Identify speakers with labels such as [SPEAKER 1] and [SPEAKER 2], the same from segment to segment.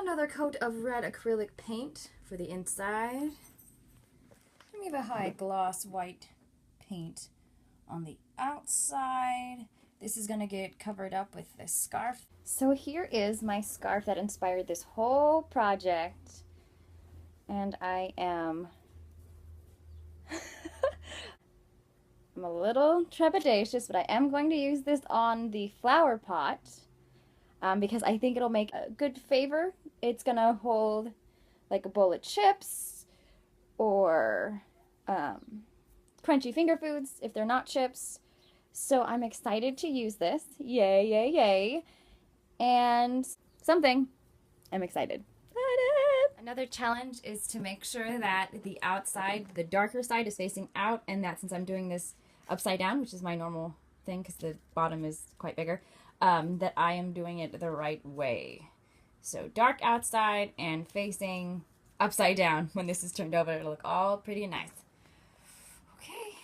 [SPEAKER 1] Another coat of red acrylic paint for the inside. And we have a high gloss white paint on the outside. This is gonna get covered up with this scarf. So here is my scarf that inspired this whole project. And I am I'm a little trepidatious, but I am going to use this on the flower pot because I think it'll make a good favor. It's gonna hold like a bowl of chips or crunchy finger foods if they're not chips. So I'm excited to use this. Yay, yay, yay. And something, I'm excited. Another challenge is to make sure that the outside, the darker side, is facing out, and that since I'm doing this upside down, which is my normal thing because the bottom is quite bigger, that I am doing it the right way. So dark outside and facing upside down. When this is turned over, it'll look all pretty and nice. Okay,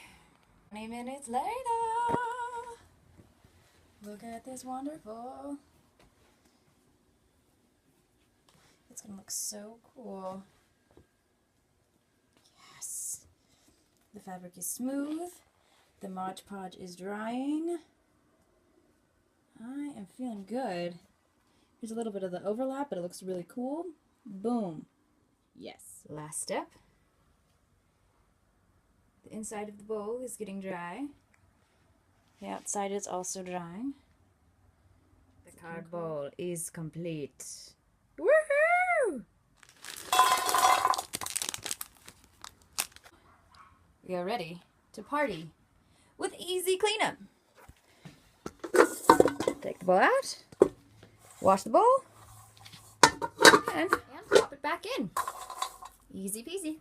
[SPEAKER 1] 20 minutes later. Look at this wonderful. It's gonna look so cool. Yes. The fabric is smooth. The Mod Podge is drying. I am feeling good. Here's a little bit of the overlap, but it looks really cool. Boom. Yes. Last step. The inside of the bowl is getting dry. The outside is also drying. The card bowl is complete. Woohoo! We are ready to party with easy cleanup. Take the bowl out, wash the bowl, and pop it back in. Easy peasy.